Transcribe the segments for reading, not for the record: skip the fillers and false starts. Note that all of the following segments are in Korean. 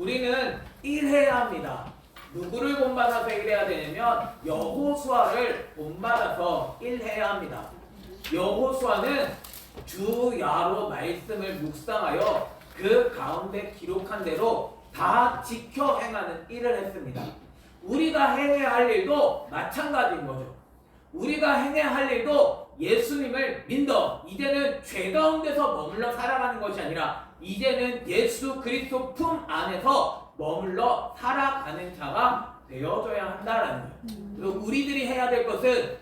우리는 일해야 합니다. 누구를 본받아서 일해야 되냐면 여호수아를 본받아서 일해야 합니다. 여호수아는 주야로 말씀을 묵상하여 그 가운데 기록한 대로 다 지켜 행하는 일을 했습니다. 우리가 행해야 할 일도 마찬가지인 거죠. 우리가 행해야 할 일도 예수님을 믿어 이제는 죄 가운데서 머물러 살아가는 것이 아니라 이제는 예수 그리스도 품 안에서 머물러 살아가는 자가 되어줘야 한다라는 거예요. 그리고 우리들이 해야 될 것은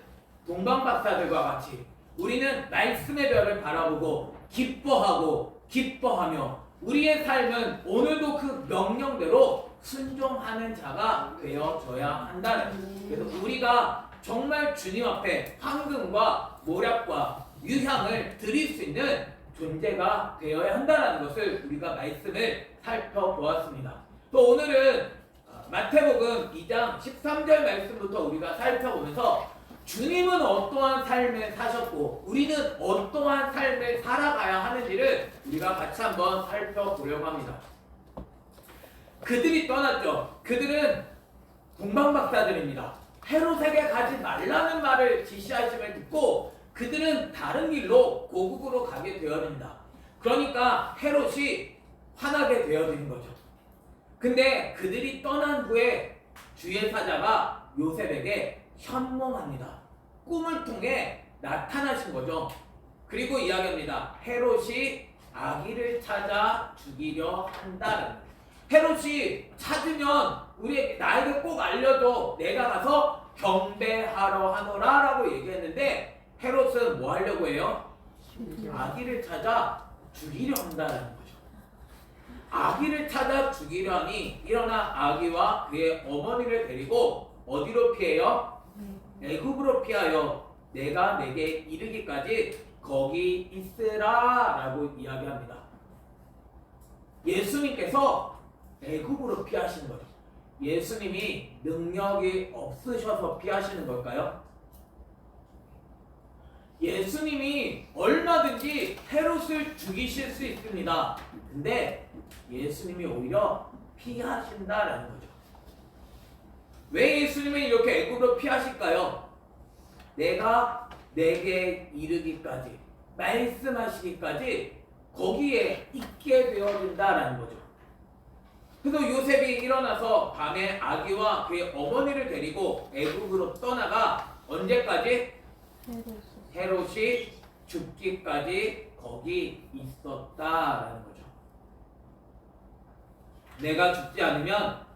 동방박사들과 같이 우리는 말씀의 별을 바라보고 기뻐하며 우리의 삶은 오늘도 그 명령대로 순종하는 자가 되어줘야 한다는 거예요. 그래서 우리가 정말 주님 앞에 황금과 모략과 유향을 드릴 수 있는 존재가 되어야 한다는 것을 우리가 말씀을 살펴보았습니다. 또 오늘은 마태복음 2장 13절 말씀부터 우리가 살펴보면서 주님은 어떠한 삶을 사셨고 우리는 어떠한 삶을 살아가야 하는지를 우리가 같이 한번 살펴보려고 합니다. 그들이 떠났죠. 그들은 동방박사들입니다. 헤롯에게 가지 말라는 말을 지시하심을 듣고 그들은 다른 길로 고국으로 가게 되어집니다. 그러니까 헤롯이 화나게 되어지는 거죠. 근데 그들이 떠난 후에 주의 사자가 요셉에게 현몽합니다. 꿈을 통해 나타나신 거죠. 그리고 이야기합니다. 헤롯이 아기를 찾아 죽이려 한다는. 헤롯이 찾으면 나에게 꼭 알려줘. 내가 가서 경배하러 하노라 라고 얘기했는데 헤롯은 뭐 하려고 해요? 아기를 찾아 죽이려 한다는 거죠. 아기를 찾아 죽이려 하니 일어나 아기와 그의 어머니를 데리고 어디로 피해요? 애굽으로 피하여 내가 내게 이르기까지 거기 있으라 라고 이야기합니다. 예수님께서 애굽으로 피하시는 거죠. 예수님이 능력이 없으셔서 피하시는 걸까요? 예수님이 얼마든지 헤롯을 죽이실 수 있습니다. 근데 예수님이 오히려 피하신다라는 거죠. 왜 예수님이 이렇게 애굽으로 피하실까요? 내가 내게 이르기까지 말씀하시기까지 거기에 있게 되어진다라는 거죠. 그래서 요셉이 일어나서 밤에 아기와 그의 어머니를 데리고 애굽으로 떠나가 언제까지? 헤롯이 죽기까지 거기 있었다라는 거죠. 내가 죽지 않으면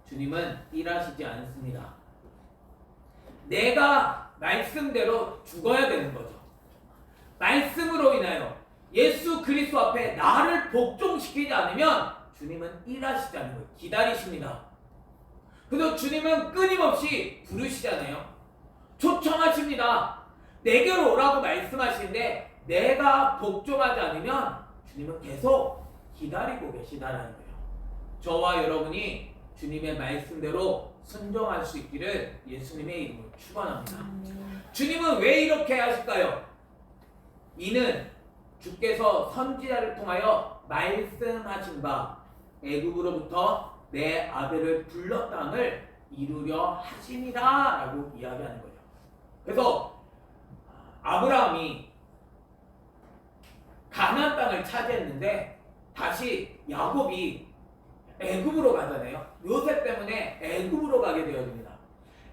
주님은 일하시지 않습니다. 내가 말씀대로 죽어야 되는 거죠. 말씀으로 인하여 예수 그리스도 앞에 나를 복종시키지 않으면 주님은 일하시지 않는 거예요. 기다리십니다. 그래서 주님은 끊임없이 부르시잖아요. 초청하십니다. 내게로 오라고 말씀하시는데 내가 복종하지 않으면 주님은 계속 기다리고 계시다라는 거예요. 저와 여러분이 주님의 말씀대로 순종할 수 있기를 예수님의 이름으로 축원합니다. 주님은 왜 이렇게 하실까요? 이는 주께서 선지자를 통하여 말씀하신 바 애굽으로부터 내 아들을 불렀다함을 이루려 하심이다 라고 이야기하는 거예요. 그래서 아브라함이 가나안 땅을 차지했는데 다시 야곱이 애굽으로 가잖아요. 요셉 때문에 애굽으로 가게 되어집니다.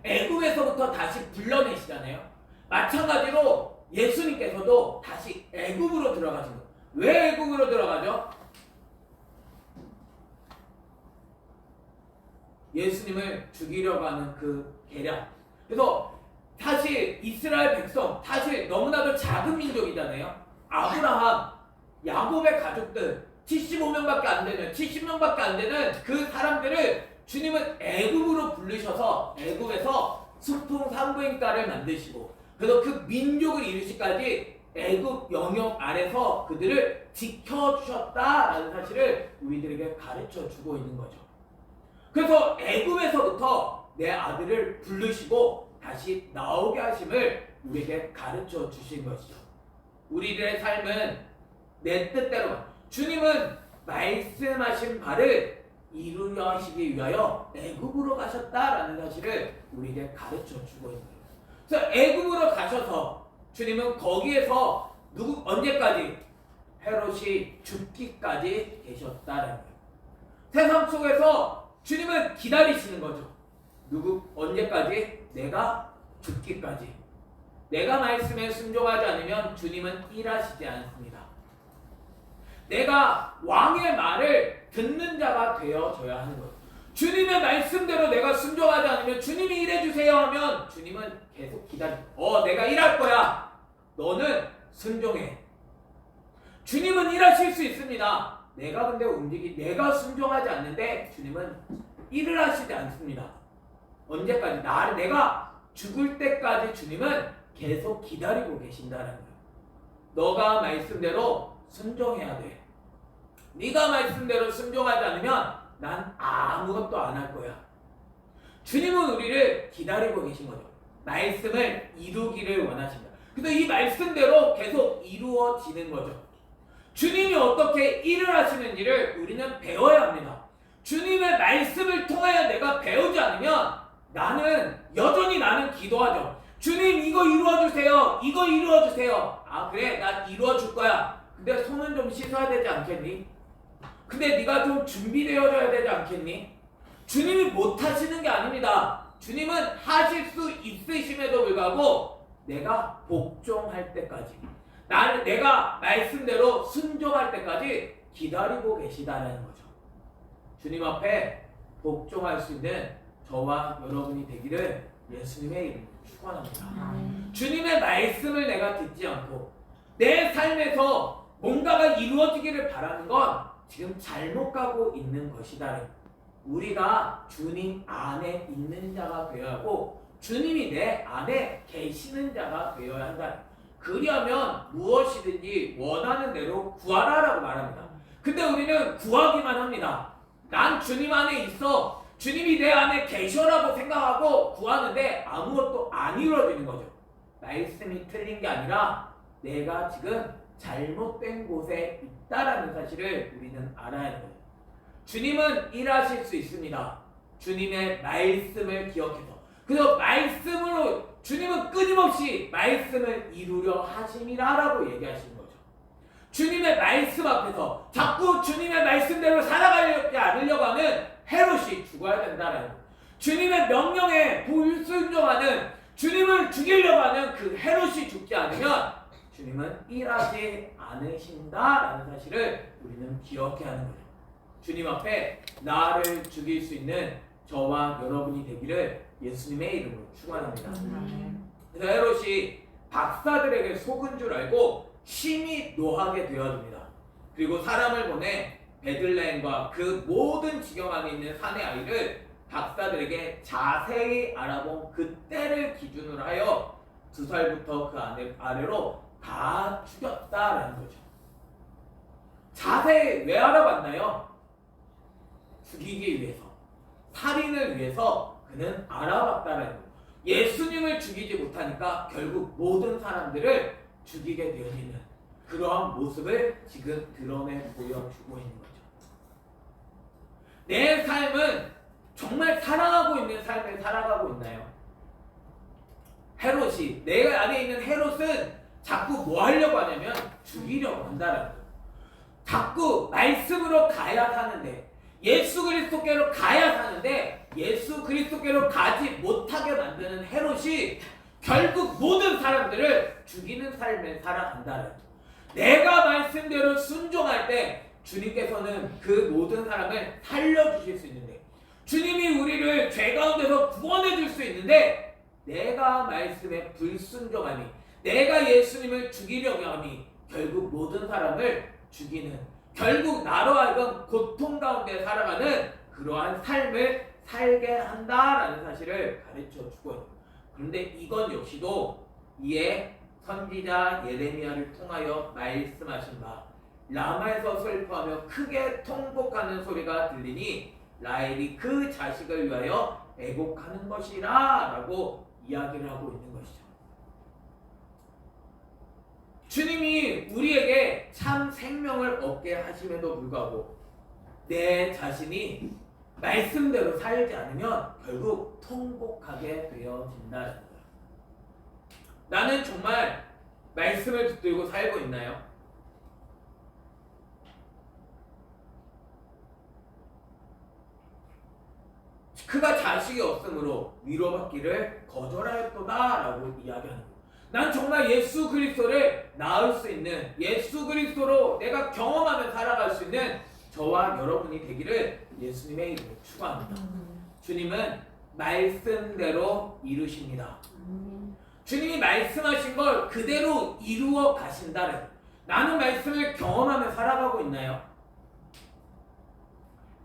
애굽에서부터 다시 불러내시잖아요. 마찬가지로 예수님께서도 다시 애굽으로 들어가신 거예요. 왜 애굽으로 들어가죠? 예수님을 죽이려고 하는 그 계략. 그래서 사실 이스라엘 백성 사실 너무나도 작은 민족이잖아요. 아브라함, 야곱의 가족들 75명밖에 안 되는 70명밖에 안 되는 그 사람들을 주님은 애굽으로 부르셔서 애굽에서 수풍 산부인가를 만드시고 그래서 그 민족을 이루시기까지 애굽 영역 아래서 그들을 지켜주셨다라는 사실을 우리들에게 가르쳐 주고 있는 거죠. 그래서 애굽에서부터 내 아들을 부르시고 다시 나오게 하심을 우리에게 가르쳐 주신 것이죠. 우리들의 삶은 내 뜻대로 주님은 말씀하신 바를 이루려 하시기 위하여 애굽으로 가셨다라는 사실을 우리에게 가르쳐 주고 있는 거예요. 그래서 애굽으로 가셔서 주님은 거기에서 언제까지? 헤롯이 죽기까지 계셨다라는 거예요. 세상 속에서 주님은 기다리시는 거죠. 언제까지? 내가 죽기까지. 내가 말씀에 순종하지 않으면 주님은 일하시지 않습니다. 내가 왕의 말을 듣는 자가 되어져야 하는 거예요. 주님의 말씀대로 내가 순종하지 않으면 주님이 일해주세요 하면 주님은 계속 기다려. 내가 일할 거야. 너는 순종해. 주님은 일하실 수 있습니다. 내가 근데 내가 순종하지 않는데 주님은 일을 하시지 않습니다. 언제까지? 내가 죽을 때까지 주님은 계속 기다리고 계신다는 거예요. 너가 말씀대로 순종해야 돼. 네가 말씀대로 순종하지 않으면 난 아무것도 안 할 거야. 주님은 우리를 기다리고 계신 거죠. 말씀을 이루기를 원하십니다. 그래서 이 말씀대로 계속 이루어지는 거죠. 주님이 어떻게 일을 하시는지를 우리는 배워야 합니다. 주님의 말씀을 통하여 내가 배우지 않으면 여전히 나는 기도하죠. 주님 이거 이루어주세요. 이거 이루어주세요. 그래 나 이루어줄 거야. 근데 손은 좀 씻어야 되지 않겠니? 근데 네가 좀 준비되어져야 되지 않겠니? 주님이 못하시는 게 아닙니다. 주님은 하실 수 있으심에도 불구하고 내가 복종할 때까지 내가 말씀대로 순종할 때까지 기다리고 계시다는 거죠. 주님 앞에 복종할 수 있는 저와 여러분이 되기를 예수님의 이름으로 축원합니다. 주님의 말씀을 내가 듣지 않고 내 삶에서 뭔가가 이루어지기를 바라는 건 지금 잘못 가고 있는 것이다. 우리가 주님 안에 있는 자가 되어야 하고 주님이 내 안에 계시는 자가 되어야 한다. 그리하면 무엇이든지 원하는 대로 구하라라고 말합니다. 근데 우리는 구하기만 합니다. 난 주님 안에 있어. 주님이 내 안에 계셔라고 생각하고 구하는데 아무것도 안 이루어지는 거죠. 말씀이 틀린 게 아니라 내가 지금 잘못된 곳에 있다라는 사실을 우리는 알아야 하는 거예요. 주님은 일하실 수 있습니다. 주님의 말씀을 기억해서. 그래서 말씀으로 주님은 끊임없이 말씀을 이루려 하심이라라고 얘기하시는 거죠. 주님의 말씀 앞에서 자꾸 주님의 말씀대로 살아가지 않으려고 하는 헤롯이 죽어야 된다라는 거예요. 주님의 명령에 불순종하는 주님을 죽이려고 하는 그 헤롯이 죽지 않으면 주님은 일하지 않으신다라는 사실을 우리는 기억해야 하는 거죠. 주님 앞에 나를 죽일 수 있는 저와 여러분이 되기를 예수님의 이름으로 축원합니다. 그래서 헤롯이 박사들에게 속은 줄 알고 심히 노하게 되어집니다. 그리고 사람을 보내 베들레헴과 그 모든 지경 안에 있는 산의 아이를 박사들에게 자세히 알아본 그때를 기준으로 하여 2살부터 그 아래로 다 죽였다라는 거죠. 자세히 왜 알아봤나요? 죽이기 위해서, 살인을 위해서 그는 알아봤다라는 거예요. 예수님을 죽이지 못하니까 결국 모든 사람들을 죽이게 되어지는 그러한 모습을 지금 드러내 보여주고 있는 거죠. 내 삶은 정말 사랑하고 있는 삶을 살아가고 있나요? 헤롯이, 내 안에 있는 헤롯은 자꾸 뭐 하려고 하냐면 죽이려고 한다라는 거예요. 자꾸 말씀으로 가야 사는데, 예수 그리스도께로 가야 사는데 예수 그리스도께로 가지 못하게 만드는 헤롯이 결국 모든 사람들을 죽이는 삶을 살아간다는 거예요. 내가 말씀대로 순종할 때 주님께서는 그 모든 사람을 살려주실 수 있는데, 주님이 우리를 죄 가운데서 구원해 줄 수 있는데, 내가 말씀에 불순종하니, 내가 예수님을 죽이려고 하니 결국 모든 사람을 죽이는, 결국 나로 하여금 고통 가운데 살아가는 그러한 삶을 살게 한다라는 사실을 가르쳐 주고 있습니다. 그런데 이건 역시도 이에 선지자 예레미야를 통하여 말씀하신 바, 라마에서 슬퍼하며 크게 통곡하는 소리가 들리니 라헬이 그 자식을 위하여 애곡하는 것이라 라고 이야기를 하고 있는 것이죠. 주님이 우리에게 참 생명을 얻게 하심에도 불구하고 내 자신이 말씀대로 살지 않으면 결국 통곡하게 되어진다는 거예요. 나는 정말 말씀을 붙들고 살고 있나요? 그가 자식이 없으므로 위로받기를 거절하였도다 라고 이야기하는 거예요. 난 정말 예수 그리스도를 낳을 수 있는, 예수 그리스도로 내가 경험하며 살아갈 수 있는 저와 여러분이 되기를 예수님의 이름으로 축원합니다. 주님은 말씀대로 이루십니다. 주님이 말씀하신 걸 그대로 이루어 가신다는, 나는 말씀을 경험하며 살아가고 있나요?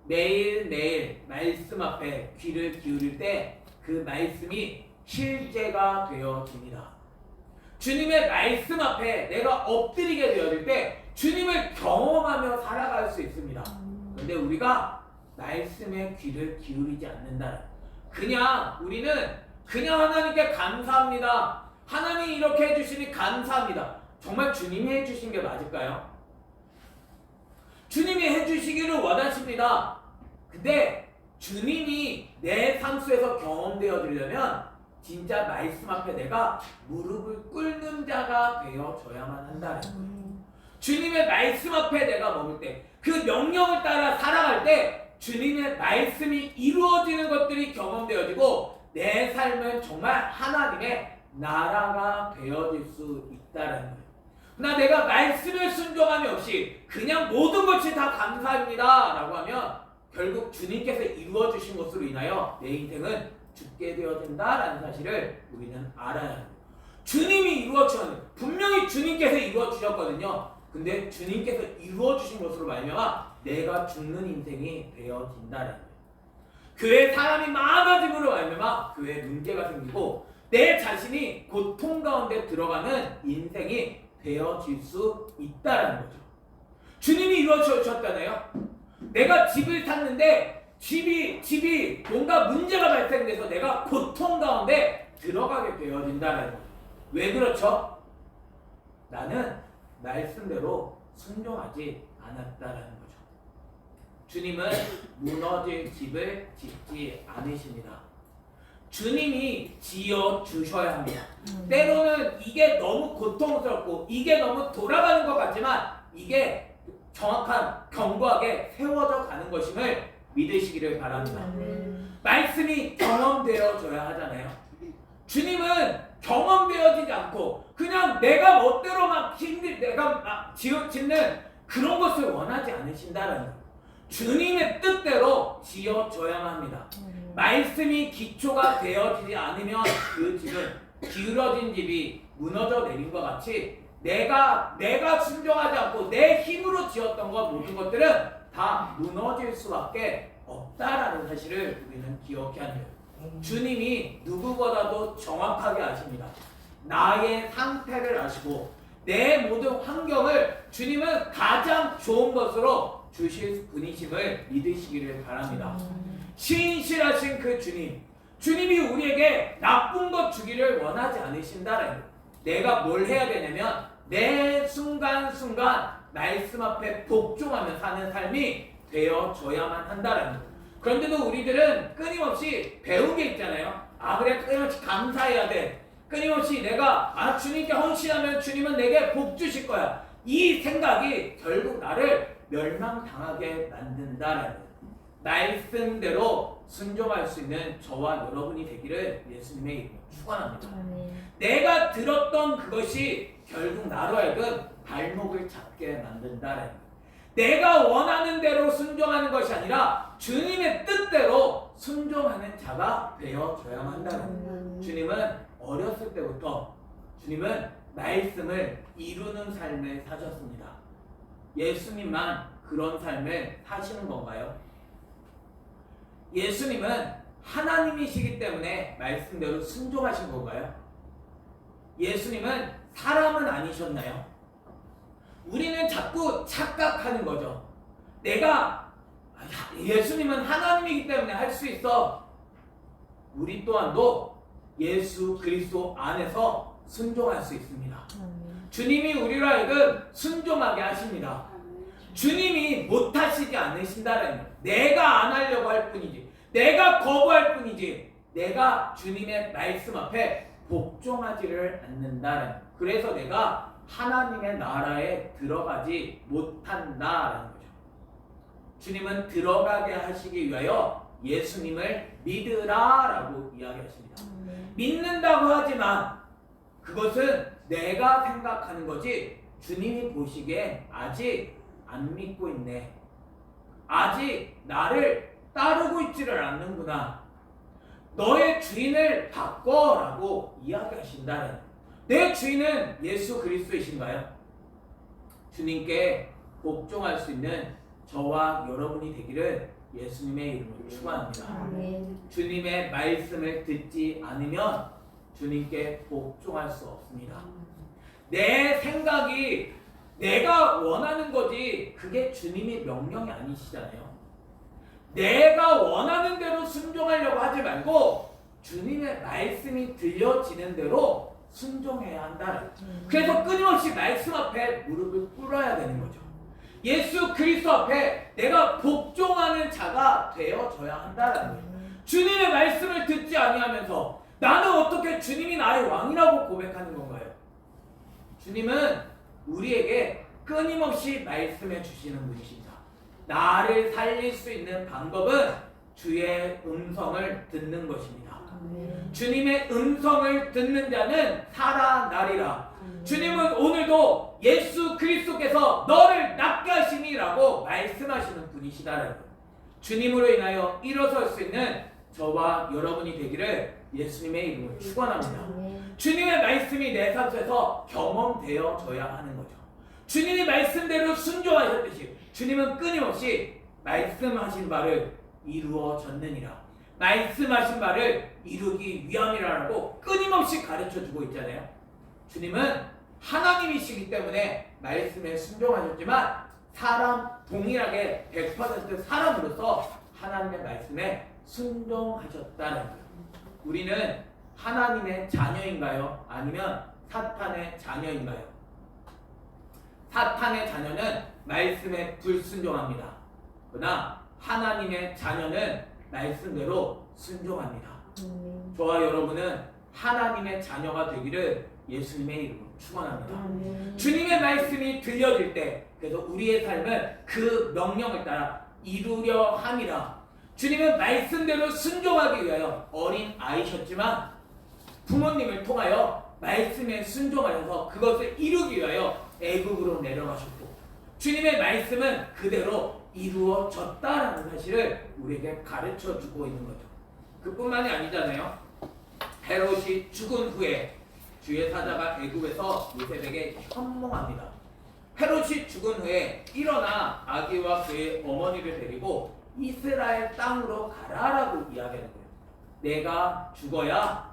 매일매일 말씀 앞에 귀를 기울일 때 그 말씀이 실제가 되어집니다. 주님의 말씀 앞에 내가 엎드리게 되어질 때 주님을 경험하며 살아갈 수 있습니다. 그런데 우리가 말씀에 귀를 기울이지 않는다는, 우리는 그냥 하나님께 감사합니다, 하나님이 이렇게 해주시니 감사합니다. 정말 주님이 해주신 게 맞을까요? 주님이 해주시기를 원하십니다. 근데 주님이 내 삶 속에서 경험되어지려면 진짜 말씀 앞에 내가 무릎을 꿇는 자가 되어져야만 한다는 거예요. 주님의 말씀 앞에 내가 머물 때, 그 명령을 따라 살아갈 때 주님의 말씀이 이루어지는 것들이 경험되어지고 내 삶은 정말 하나님의 나라가 되어질 수 있다는 거예요. 그러나 내가 말씀을 순종함이 없이 그냥 모든 것이 다 감사합니다 라고 하면 결국 주님께서 이루어주신 것으로 인하여 내 인생은 죽게 되어진다라는 사실을 우리는 알아야 합니다. 주님이 이루어주셨는, 분명히 주님께서 이루어주셨거든요. 근데 주님께서 이루어주신 것으로 말미암아 내가 죽는 인생이 되어진다는 거예요. 교회에 사람이 많아짐으로 말미암아 교회에 문제가 생기고 내 자신이 고통 가운데 들어가는 인생이 되어질 수 있다는 거죠. 주님이 이루어주셨잖아요. 내가 집을 샀는데 집이 뭔가 문제가 발생돼서 내가 고통 가운데 들어가게 되어진다는 거예요. 왜 그렇죠? 나는 말씀대로 순종하지 않았다라는 거죠. 주님은 무너질 집을 짓지 않으십니다. 주님이 지어 주셔야 합니다. 때로는 이게 너무 고통스럽고 이게 너무 돌아가는 것 같지만 이게 정확한 견고하게 세워져 가는 것임을 믿으시기를 바랍니다. 말씀이 경험되어져야 하잖아요. 주님은 경험되어지지 않고 그냥 내가 멋대로 내가 짓는 그런 것을 원하지 않으신다는 거예요. 주님의 뜻대로 지어져야만 합니다. 말씀이 기초가 되어지지 않으면 그 집은 기울어진 집이 무너져 내린 것 같이 내가 순종하지 않고 내 힘으로 지었던 것 모든 것들은 다 무너질 수밖에 없다라는 사실을 우리는 기억해야 해요. 주님이 누구보다도 정확하게 아십니다. 나의 상태를 아시고 내 모든 환경을 주님은 가장 좋은 것으로 주실 분이심을 믿으시기를 바랍니다. 신실하신 그 주님이 우리에게 나쁜 것 주기를 원하지 않으신다는 거예요. 내가 뭘 해야 되냐면 매 순간순간 말씀 앞에 복종하며 사는 삶이 되어져야만 한다는 거예요. 그런데도 우리들은 끊임없이 배운 게 있잖아요. 그래, 끊임없이 감사해야 돼. 끊임없이 내가 주님께 헌신하면 주님은 내게 복 주실 거야. 이 생각이 결국 나를 멸망당하게 만든다는 거예요. 말씀대로 순종할 수 있는 저와 여러분이 되기를 예수님의 이름으로 축원합니다. 내가 들었던 그것이 결국 나로 하여금 발목을 잡게 만든다는 거예요. 내가 원하는 대로 순종하는 것이 아니라 주님의 뜻대로 순종하는 자가 되어져야만 한다는 거예요. 주님은 어렸을 때부터 주님은 말씀을 이루는 삶을 사셨습니다. 예수님만 그런 삶을 사시는 건가요? 예수님은 하나님이시기 때문에 말씀대로 순종하신 건가요? 예수님은 사람은 아니셨나요? 우리는 자꾸 착각하는 거죠. 예수님은 하나님이기 때문에 할 수 있어. 우리 또한도 예수 그리스도 안에서 순종할 수 있습니다. 주님이 우리로 하여금 순종하게 하십니다. 주님이 못하시지 않으신다는 거예요. 내가 안 하려고 할 뿐이지, 내가 거부할 뿐이지, 내가 주님의 말씀 앞에 복종하지를 않는다는 거예요. 그래서 내가 하나님의 나라에 들어가지 못한다라는 거죠. 주님은 들어가게 하시기 위하여 예수님을 믿으라라고 이야기하십니다. 믿는다고 하지만 그것은 내가 생각하는 거지 주님이 보시기에 아직 안 믿고 있네, 아직 나를 따르고 있지를 않는구나, 너의 주인을 바꿔라고 이야기하신다는, 내 주인은 예수 그리스도이신가요? 주님께 복종할 수 있는 저와 여러분이 되기를 예수님의 이름으로 축원합니다. 주님의 말씀을 듣지 않으면 주님께 복종할 수 없습니다. 내 생각이 내가 원하는 거지 그게 주님의 명령이 아니시잖아요. 내가 원하는 대로 순종하려고 하지 말고 주님의 말씀이 들려지는 대로 순종해야 한다. 그래서 끊임없이 말씀 앞에 무릎을 꿇어야 되는 거죠. 예수 그리스도 앞에 내가 복종하는 자가 되어져야 한다는 거예요. 주님의 말씀을 듣지 아니하면서 나는 어떻게 주님이 나의 왕이라고 고백하는 건가요? 주님은 우리에게 끊임없이 말씀해 주시는 분이십니다. 나를 살릴 수 있는 방법은 주의 음성을 듣는 것입니다. 주님의 음성을 듣는 자는 살아나리라. 주님은 오늘도 예수 그리스도께서 너를 낫게 하시니라고 말씀하시는 분이시다라는 거예요. 주님으로 인하여 일어설 수 있는 저와 여러분이 되기를 예수님의 이름으로 축원합니다. 주님의 말씀이 내 삶에서 경험되어져야 하는 거죠. 주님이 말씀대로 순종하셨듯이 주님은 끊임없이 말씀하신 바를 이루어졌느니라, 말씀하신 바를 이루기 위함이라고 끊임없이 가르쳐주고 있잖아요. 주님은 하나님이시기 때문에 말씀에 순종하셨지만 사람 동일하게 100% 사람으로서 하나님의 말씀에 순종하셨다는 거예요. 우리는 하나님의 자녀인가요? 아니면 사탄의 자녀인가요? 사탄의 자녀는 말씀에 불순종합니다. 그러나 하나님의 자녀는 말씀대로 순종합니다. 저와 여러분은 하나님의 자녀가 되기를 예수님의 이름으로 축원합니다. 주님의 말씀이 들려질 때 그래서 우리의 삶은 그 명령을 따라 이루려 함이라. 주님은 말씀대로 순종하기 위하여 어린 아이셨지만 부모님을 통하여 말씀에 순종하셔서 그것을 이루기 위하여 애국으로 내려가셨고 주님의 말씀은 그대로 이루어졌다라는 사실을 우리에게 가르쳐주고 있는 거죠. 그뿐만이 아니잖아요. 헤롯이 죽은 후에 주의 사자가 애굽에서 요셉에게 현몽합니다. 헤롯이 죽은 후에 일어나 아기와 그의 어머니를 데리고 이스라엘 땅으로 가라라고 이야기하는 거예요. 내가 죽어야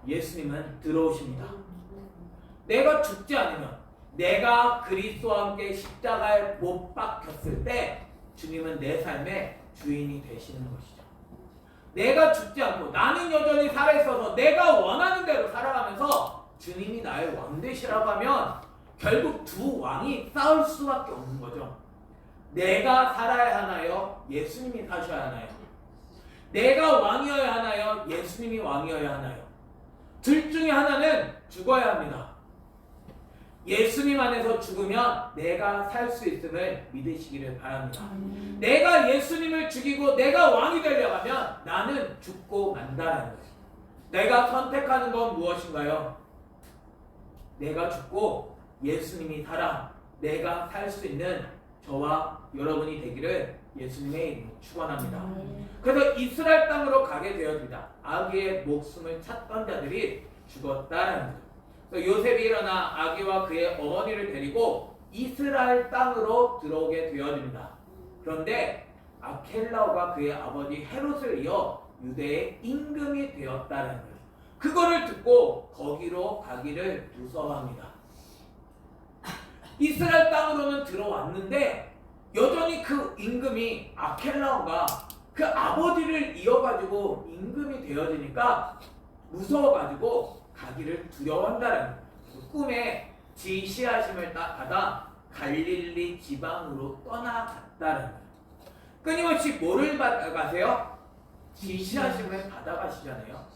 예수님은 들어오십니다. 내가 죽지 않으면, 내가 그리스도와 함께 십자가에 못 박혔을 때 주님은 내 삶의 주인이 되시는 것이죠. 내가 죽지 않고 나는 여전히 살아있어서 내가 원하는 대로 살아가면서 주님이 나의 왕 되시라고 하면 결국 두 왕이 싸울 수밖에 없는 거죠. 내가 살아야 하나요? 예수님이 사셔야 하나요? 내가 왕이어야 하나요? 예수님이 왕이어야 하나요? 둘 중에 하나는 죽어야 합니다. 예수님 안에서 죽으면 내가 살 수 있음을 믿으시기를 바랍니다. 내가 예수님을 죽이고 내가 왕이 되려고 하면 나는 죽고 만다라는 거예요. 내가 선택하는 건 무엇인가요? 내가 죽고 예수님이 살아 내가 살 수 있는 저와 여러분이 되기를 예수님의 이름으로 축원합니다. 그래서 이스라엘 땅으로 가게 되었습니다. 아기의 목숨을 찾던 자들이 죽었다라는 거죠. 요셉이 일어나 아기와 그의 어머니를 데리고 이스라엘 땅으로 들어오게 되어집니다. 그런데 아켈라오가 그의 아버지 헤롯을 이어 유대의 임금이 되었다는 거예요. 그거를 듣고 거기로 가기를 무서워합니다. 이스라엘 땅으로는 들어왔는데 여전히 그 임금이 아켈라오가 그 아버지를 이어가지고 임금이 되어지니까 무서워가지고 가기를 두려워한다는 꿈에 지시하심을 받아 갈릴리 지방으로 떠나갔다는 거예요. 끊임없이 뭐를 받아가세요? 지시하심을 받아가시잖아요.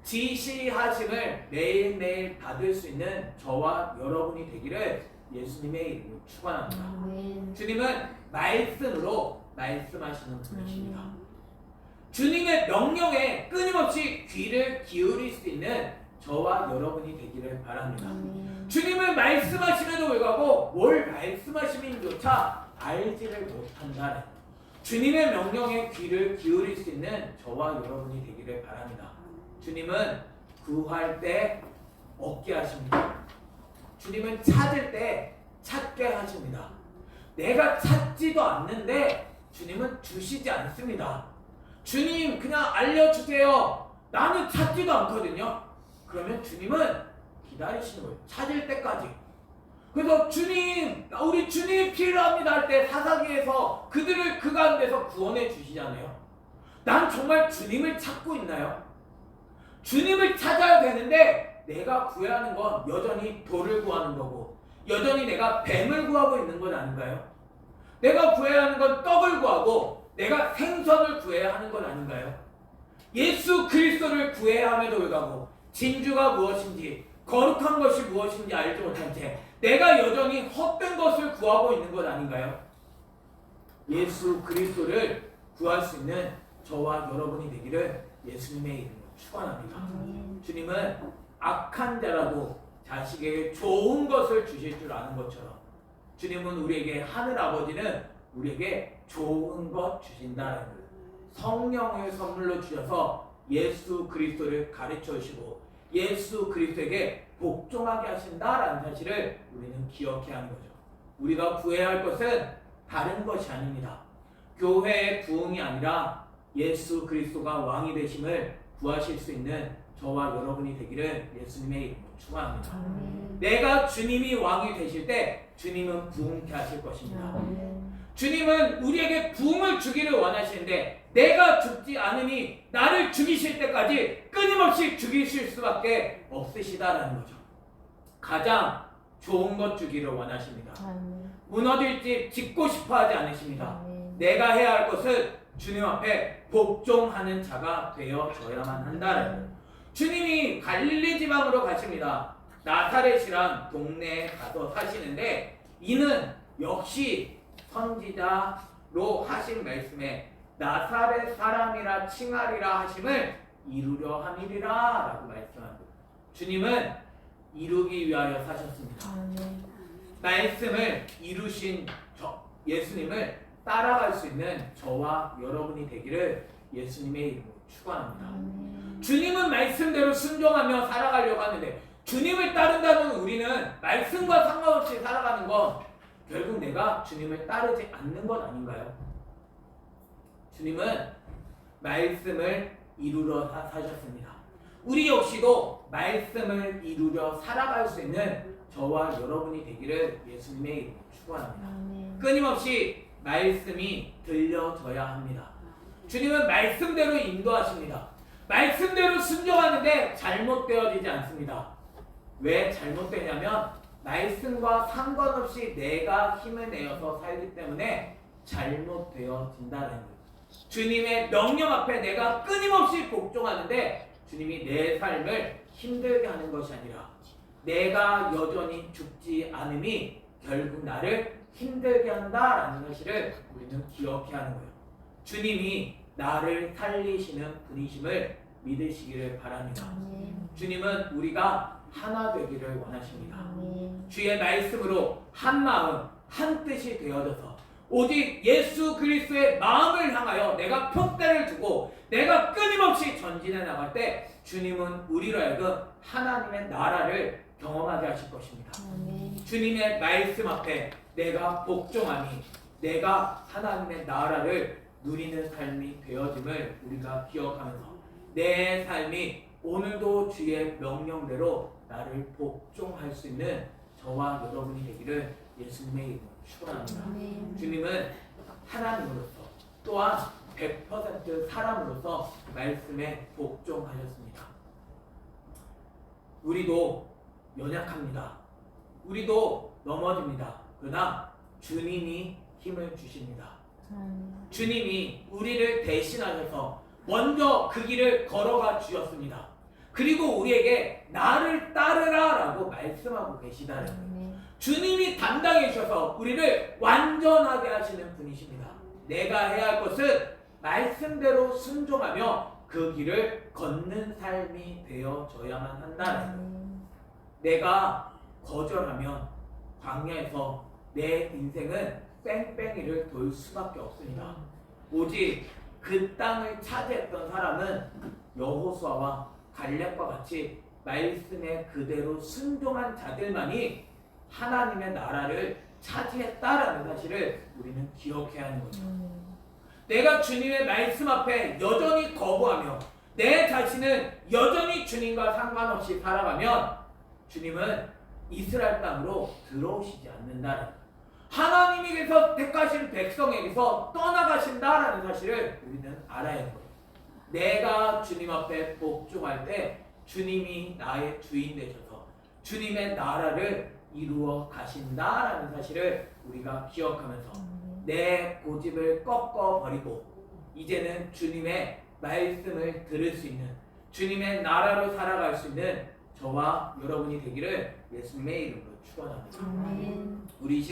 지시하심을 매일매일 받을 수 있는 저와 여러분이 되기를 예수님의 이름으로 축원합니다. 주님은 말씀으로 말씀하시는 분이십니다. 주님의 명령에 끊임없이 귀를 기울일 수 있는 저와 여러분이 되기를 바랍니다. 주님은 말씀하심에도 불구하고 뭘 말씀하시는지조차 알지를 못한다는 주님의 명령에 귀를 기울일 수 있는 저와 여러분이 되기를 바랍니다. 주님은 구할 때 얻게 하십니다. 주님은 찾을 때 찾게 하십니다. 내가 찾지도 않는데 주님은 주시지 않습니다. 주님 그냥 알려주세요. 나는 찾지도 않거든요. 그러면 주님은 기다리시는 거예요. 찾을 때까지. 그래서 주님, 우리 주님이 필요합니다 할 때 사사기에서 그들을 그 가운데서 구원해 주시잖아요. 난 정말 주님을 찾고 있나요? 주님을 찾아야 되는데 내가 구해야 하는 건 여전히 돌을 구하는 거고 여전히 내가 뱀을 구하고 있는 건 아닌가요? 내가 구해야 하는 건 떡을 구하고 내가 생선을 구해야 하는 건 아닌가요? 예수 그리스도를 구해야 함에도 불구하고 진주가 무엇인지 거룩한 것이 무엇인지 알지 못한 채 내가 여전히 헛된 것을 구하고 있는 것 아닌가요? 예수 그리스도를 구할 수 있는 저와 여러분이 되기를 예수님의 이름으로 축원합니다. 주님은 악한 자라도 자식에게 좋은 것을 주실 줄 아는 것처럼 주님은 우리에게 하늘 아버지는 우리에게 좋은 것 주신다는 거예요. 성령을 선물로 주셔서 예수 그리스도를 가르쳐 주시고 예수 그리스도에게 복종하게 하신다라는 사실을 우리는 기억해야 하는 거죠. 우리가 구해야 할 것은 다른 것이 아닙니다. 교회의 부흥이 아니라 예수 그리스도가 왕이 되심을 구하실 수 있는 저와 여러분이 되기를 예수님의 이름으로 축원합니다. 내가 주님이 왕이 되실 때 주님은 부흥케 하실 것입니다. 주님은 우리에게 부흥을 주기를 원하시는데 내가 죽지 않으니 나를 죽이실 때까지 끊임없이 죽이실 수밖에 없으시다라는 거죠. 가장 좋은 것 주기를 원하십니다. 무너질 집 짓고 싶어 하지 않으십니다. 내가 해야 할 것은 주님 앞에 복종하는 자가 되어져야만 한다는 거예요. 주님이 갈릴리 지방으로 가십니다. 나사렛이란 동네에 가서 사시는데 이는 역시 선지자로 하신 말씀에 나사렛 사람이라 칭하리라 하심을 이루려 함이리라 라고 말씀합니다. 주님은 이루기 위하여 사셨습니다. 말씀을 이루신 예수님을 따라갈 수 있는 저와 여러분이 되기를 예수님의 이름으로 축원합니다. 주님은 말씀대로 순종하며 살아가려고 하는데 주님을 따른다는 우리는 말씀과 상관없이 살아가는 건 결국 내가 주님을 따르지 않는 것 아닌가요? 주님은 말씀을 이루러 사셨습니다. 우리 역시도 말씀을 이루려 살아갈 수 있는 저와 여러분이 되기를 예수님의 이름으로 축원합니다. 끊임없이 말씀이 들려져야 합니다. 주님은 말씀대로 인도하십니다. 말씀대로 순종하는데 잘못되어지지 않습니다. 왜 잘못되냐면 말씀과 상관없이 내가 힘을 내어서 살기 때문에 잘못되어진다는 거예요. 주님의 명령 앞에 내가 끊임없이 복종하는데 주님이 내 삶을 힘들게 하는 것이 아니라 내가 여전히 죽지 않음이 결국 나를 힘들게 한다라는 사실을 우리는 기억해야 하는 거예요. 주님이 나를 살리시는 분이심을 믿으시기를 바랍니다. 주님은 우리가 하나 되기를 원하십니다. 주의 말씀으로 한 마음 한 뜻이 되어져서 오직 예수 그리스도의 마음을 향하여 내가 표대를 두고 내가 끊임없이 전진해 나갈 때 주님은 우리로 하여금 하나님의 나라를 경험하게 하실 것입니다. 주님의 말씀 앞에 내가 복종하니 내가 하나님의 나라를 누리는 삶이 되어짐을 우리가 기억하면서 내 삶이 오늘도 주의 명령대로 나를 복종할 수 있는 저와 여러분이 되기를 예수님의 이름으로 축원합니다. 주님은 하나님으로서 또한 100% 사람으로서 말씀에 복종하셨습니다. 우리도 연약합니다. 우리도 넘어집니다. 그러나 주님이 힘을 주십니다. 아멘. 주님이 우리를 대신하셔서 먼저 그 길을 걸어가 주셨습니다. 그리고 우리에게 나를 따르라 라고 말씀하고 계시다는 거예요. 아멘. 주님이 담당해 주셔서 우리를 완전하게 하시는 분이십니다. 내가 해야 할 것은 말씀대로 순종하며 그 길을 걷는 삶이 되어져야만 한다는 거예요. 아멘. 내가 거절하면 광야에서 내 인생은 뺑뺑이를 돌 수밖에 없습니다. 오직 그 땅을 차지했던 사람은 여호수아와 갈렙과 같이 말씀에 그대로 순종한 자들만이 하나님의 나라를 차지했다라는 사실을 우리는 기억해야 하는 거죠. 내가 주님의 말씀 앞에 여전히 거부하며 내 자신은 여전히 주님과 상관없이 살아가면 주님은 이스라엘 땅으로 들어오시지 않는다는 거예요. 하나님께서 택하신 백성에게서 떠나가신다라는 사실을 우리는 알아야 하는 거예요. 내가 주님 앞에 복종할 때 주님이 나의 주인 되셔서 주님의 나라를 이루어 가신다라는 사실을 우리가 기억하면서 내 고집을 꺾어버리고 이제는 주님의 말씀을 들을 수 있는 주님의 나라로 살아갈 수 있는 저와 여러분이 되기를 예수님의 이름으로 축원합니다. 아멘. 우리